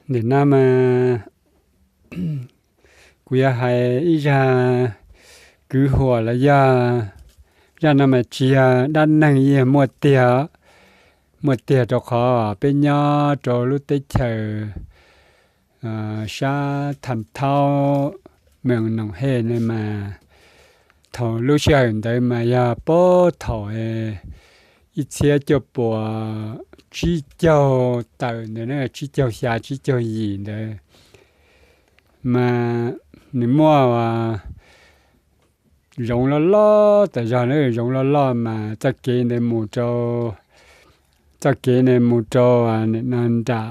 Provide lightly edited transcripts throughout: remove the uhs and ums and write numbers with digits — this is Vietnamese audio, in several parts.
để nam mà cuối hai ít ra cứ hòa là ra nam mà chia đan năng gì một tia cho khó bên nhau cho lúc tết chờ sa thành thao mình nông hè này mà thầu lúc chơi đấy mà ya bố thầu ít xe cho bùa chỉ cho tàu này chỉ cho xa chỉ cho gì đấy mà nếu mua rong lo tại sao nó rong lo mà chắc cái này mua cho nên trả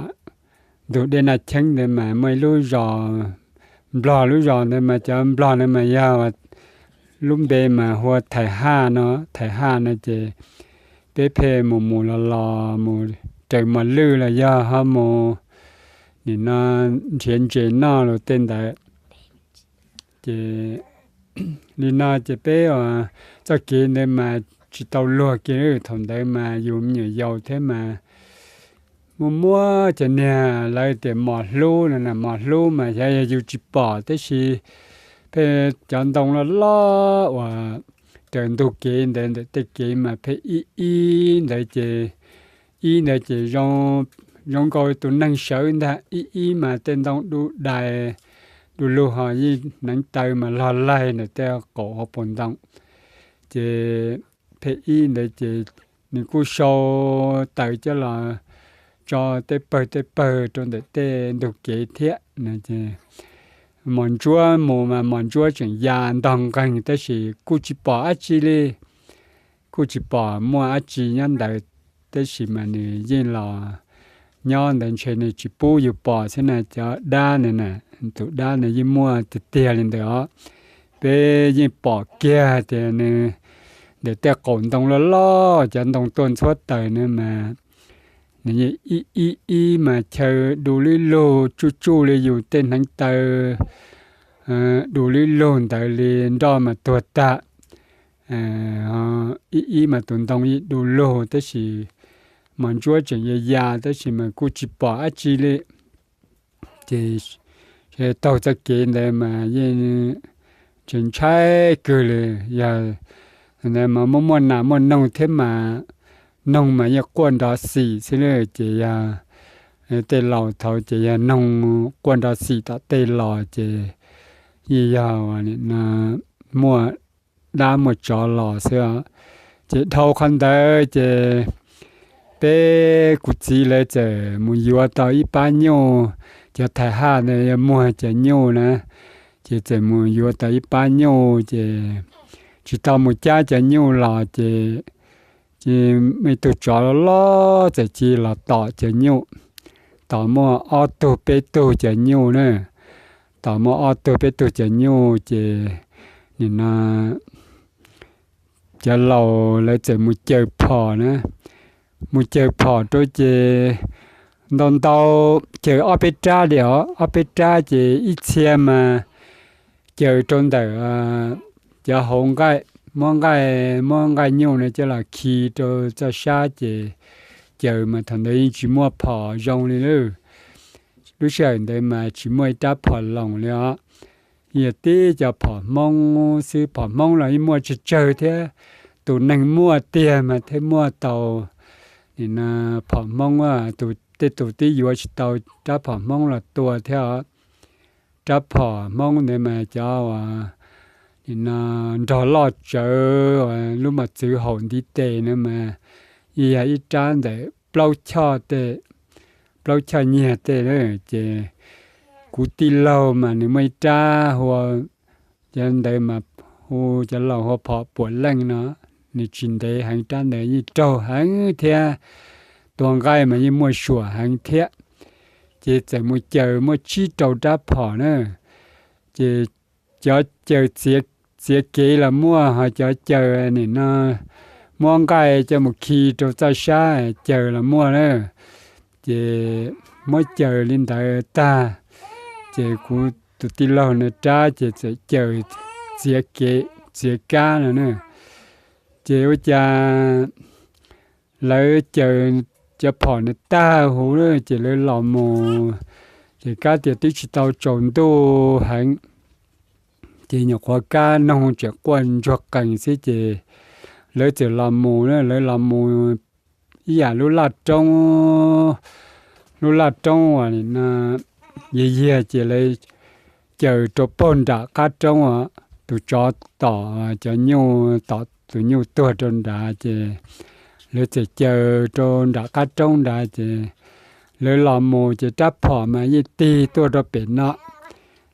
đủ để là chăng để mà mấy lúc rồi để mà cho blo để mà giao lúc bé mà hoa thải ha nó chỉ bé phê mù lo trời mà lư là do ha mù thì nó chuyện nó rồi tên đấy chỉ đi nó chỉ bé cho kia để mà chỉ tàu lúa kia thằng đấy mà dùng nhiều dầu thế mà mua cho nên lấy tiền mọt lúa này mọt lúa mà giờ dù chỉ bỏ thế thì bé chọn đồng lo và trường tu kia để tới kia mà phải để chỉ rong coi tụi năng sợ ta mà tên đồng đủ đại đủ lúa họ gì năng tay mà lo lại để theo cổ họ bồn đồng chỉ phải để chỉ những cú show tới cho là cho tới bờ trong để tên đủ kia thiết này chỉ mòn chúa chẳng gian đồng cảnh tới chỉ cú chỉ bỏ cú chỉ bỏ mua chỉ nhân đại tới chỉ mà này yên là nhon đến trên này chỉ bù yêu bỏ thế này cho đa này tụ đa này yên mua từ tiền lên đó bé yên bỏ kia thì này để theo cộng đồng lo chẳng đồng tuần suốt đời nữa mà này mà chờ đủ lý lô chú lấy dù tên thằng tờ đủ lý lôn tại liền đó mà tuột tạ mà tuần đồng đủ lô tới chỉ mà chúa chẳng già tới chỉ mà cô chỉ bỏ chỉ lệ thì tàu ra kiện này mà yên chuyện trái cười lệ giờ này mà muốn nông thế mà nông mà như quan đó xì thế này chỉ tê lò thầu chỉ nông quan đó xì ta tê lò chỉ gì này là mua đá một chó lò xưa chỉ thâu khăn đấy chỉ bé cụ chỉ lấy chỉ mua yêu tao ít bao nhiêu chỉ thay ha này mua chỉ nhiều nè chỉ mua yêu tao ít bao nhiêu chỉ tao một cha chỉ nhiều lò chỉ mấy tụi chó lo chỉ là tao chỉ nhiều tao mua ô tô bé tô chỉ nhiều nè tao mua ô tô bé tô chỉ nhiều chỉ nên là chỉ lâu lấy chỉ một chơi phò nè một chơi phò tôi chỉ đòn tàu chơi ở bên trái chỉ ít xe mà chơi trong đời chỉ hồng cái mong cái nhiều này chỉ là khi cho xa chỉ chơi mà thằng đấy chỉ mua phò rong đi nữa lúc sau đấy mà chỉ mua đá phò lồng nữa giờ tí cho phò mong sư phò mong là mua chỉ chơi thế tụi năng mua tiền mà thế mua tàu thì là phò mong tụi tí vừa chỉ tàu đá phò mong là tua theo đá phò mong để mà cho thì là đó lo chờ lúc mà chữ hồn đi tệ nữa mà giờ ít trang để bao cho nhẹ tệ nữa chứ cú ti lâu mà nếu mấy cha hoặc chân đây mà hồ cho lâu họ bỏ buồn lạnh nó nếu chuyện đấy hàng trang đấy như trâu hàng thế toàn gai mà như mua sủa hàng thế chứ chỉ mua chờ mua chi trâu đá bỏ nữa chứ cho chờ sẽ kỹ là mua họ cho chờ này nó mua cái cho một khi trâu ra xa chờ là mua nữa chứ mới chờ lên tại ta chỉ của tụi ti lâu nữa cha chỉ chờ sẽ cá nữa chỉ ở cha lấy chờ จะพอในตาหูเลยจะเลยหล่อโมจะก้าเดียที่ชิตาจนตัวหังจะหยกว่าก้านงจะกวนจวกกันสิจะเลยจะหล่อโมเลยหล่อโมอย่ารู้ลัดจงอ่ะนี่นะเยี่ยจะเลยเจอตัวปนด่าก้าจงอ่ะตัวจอต่อจะยูต่อตัวยูตัวจนด่าจะเลยจะเจอจนด่าก้าจงด่าจะเลยหล่อโมจะจับผอมายี่ตีตัวเราเป็นเนาะ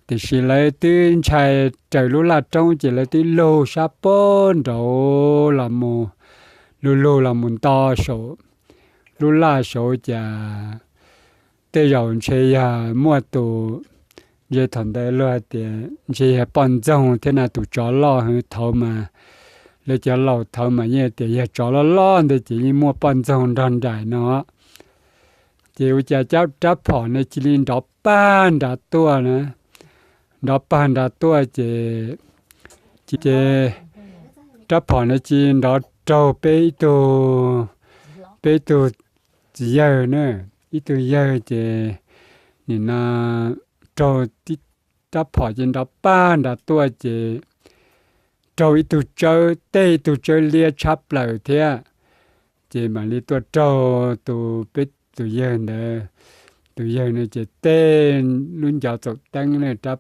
แต่สิเลยตื่นชายเจอรู้ลัดจงจะเลยตีโลชาปนโดหล่อโมลูหล่อมุนต่อโชรู้ล่าโชจะแต่เราเชียมั่วตัวเยอะทันได้เลยแต่เชียปันจงที่น่าตัวจอล่อให้เท่ามาเลยจะเล่าเท่ามาเนี่ยแต่ยังจอล่อแต่จะยิ่งมั่วปันจงดันได้เนาะเจ้าจะจับผอในจิลินดอกป้านดาตัวนะดอกป้านดาตัวเจจับผอในจิลินดอกโจเปตัวเยอะเนอะอีตัวเยอะเจนี่นะโจที่จับผอจินดอกป้านดาตัวเจโจอีตัวเจอเต้ตัวเจอเลียชับเลยเท่าเจมาลีตัวโจตัวเป็ดตัวเยอะเนอะตัวเยอะเนี่ยเจเต้รุ่นยาวจดตั้งเนี่ยจับ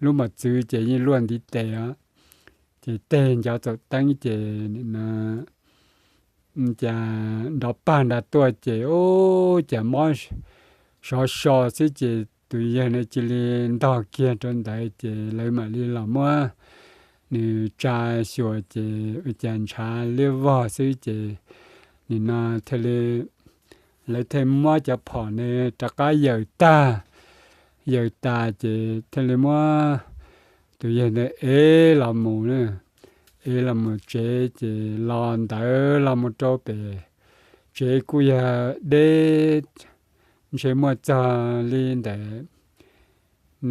รู้มาซื้อเจยี่ล้วนที่เตะเจเต้ยาวจดตั้งเจนี่นะจะดอกป้านดาตัวเจโอ้จะมอชอสิเจตัวเยอะเนี่ยจิเลนดอกเกียจนได้เจเลยมาลีหล่อมัวนี่จ่าชัวเจอุจารชาเรียกว่าสิเจนี่นะทะเลเลยเทมว่าจะผ่อนในตะก้าเหยตาเจทะเลว่าตัวเย็นเนี่ยลำมูเนี่ยลำมูเจลอนเตอลำมูโจเปเจกุยเดเจมัวจาลีนแต่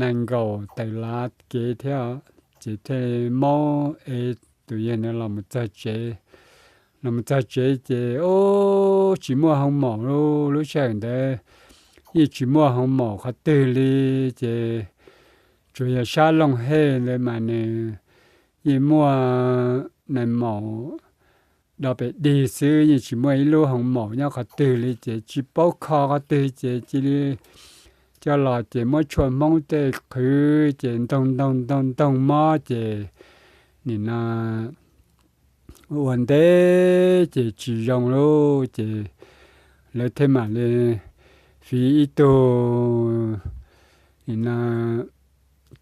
นังโกแต่ลาเกเทียเจเทมอตัวเย็นเนี่ยลำมูจะเจเรามาจะเจโอ้chỉ mua không mỏ đâu lúc sáng đấy ý chỉ mua không mỏ khó tư li 제 chủ yếu xa lòng hèเลยmà nè ý mua này mỏ đó bị đi xứ ý chỉ mua ý lô không mỏ nhau khó tư li 제 chỉ bao khó khó tư 제 chỉ li cho lọ 제 mua chuột mong 제 cứ 제 đông mỏ 제 nè na vấn đề chỉ dùng luôn chỉ lấy thêm mà lên phí đồ là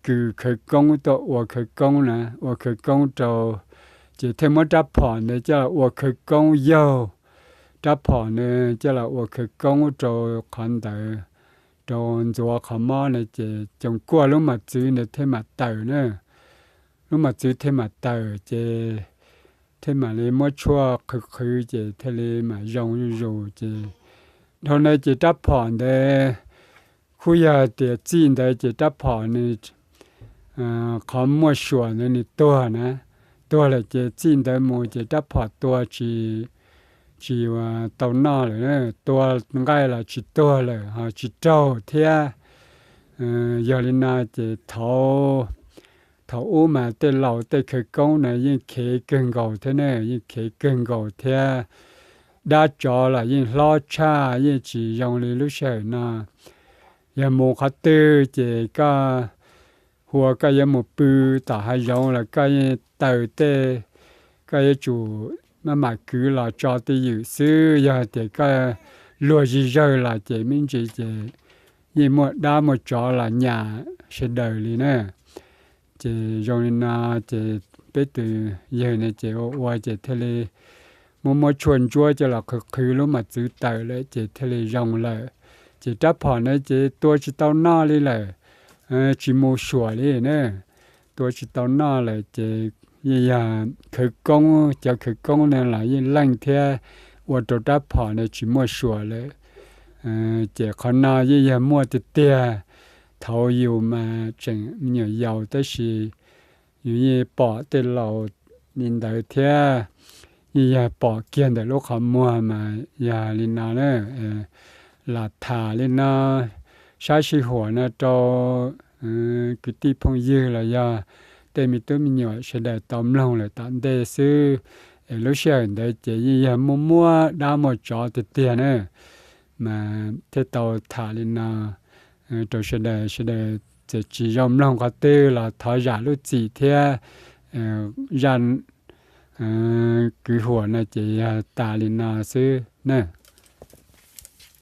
cứ khởi công tổ khởi công nè khởi công cho chỉ thêm một đáp phòn để cho khởi công dầu đáp phòn này cho là khởi công cho con đời cho khám mò này chỉ trong qua lúc mà chữ này thêm mà tờ nữa lúc mà chữ thêm mà tờ chỉ thế mà lấy mỗi chua khử chỉ thế lấy mà rong chỉ hôm nay chỉ đáp phòn để khu nhà để chín để chỉ đáp phòn này có mua sủa này tua là chỉ chín để mua chỉ đáp phòn tua chỉ tàu nọ rồi tua ngay là chỉ tua rồi chỉ trâu thế giờ lên chỉ thầu thầu mà tên lầu tên khởi công này những khởi cần cầu thế này những khởi cần cầu thế đã cho là những lo cha những chỉ dùng để lúc sau na giờ một khát tư chỉ có hoặc cái một bự ta hay dùng là cái tàu tê cái chủ mà cứ là cho tới dự sư giờ thì cái lúa gì rồi là chỉ mình chỉ những một đa một cho là nhà sẽ đời đi nè chỉ dùng na chỉ biết từ giờ này chỉ qua chỉ thế một chuẩn chúa cho là khứ lúc mà giữ tờ đấy chỉ thế dùng lại chỉ đáp phòn đấy chỉ tôi chỉ tao na đi lại chỉ mua sủa đi nè tôi chỉ tao na lại chỉ giờ khứ công cho khứ công này là những lăng thế và tôi đáp phòn này chỉ mua sủa lại chỉ còn na giờ mua từ tiền thầu yêu mà chẳng nhiều giàu tới gì như bỏ tên lầu nhìn đời thế giờ bỏ kiên để lúc họ mua mà giờ lên nào nữa là thả lên nó sai sửหัวnó cho cái tí phong dư là giờ để mình tôi mình nhỏ sẽ để tóm lòng là tạm để sư lúc sau để chỉ giờ mua đa một chỗ từ tiền nữa mà thế tàu thả lên nó tôi sẽ để chỉ dòng lòng có tư là thở giả lúc chỉ thế dàn cứหัวnày chỉ tả lên nó sư nè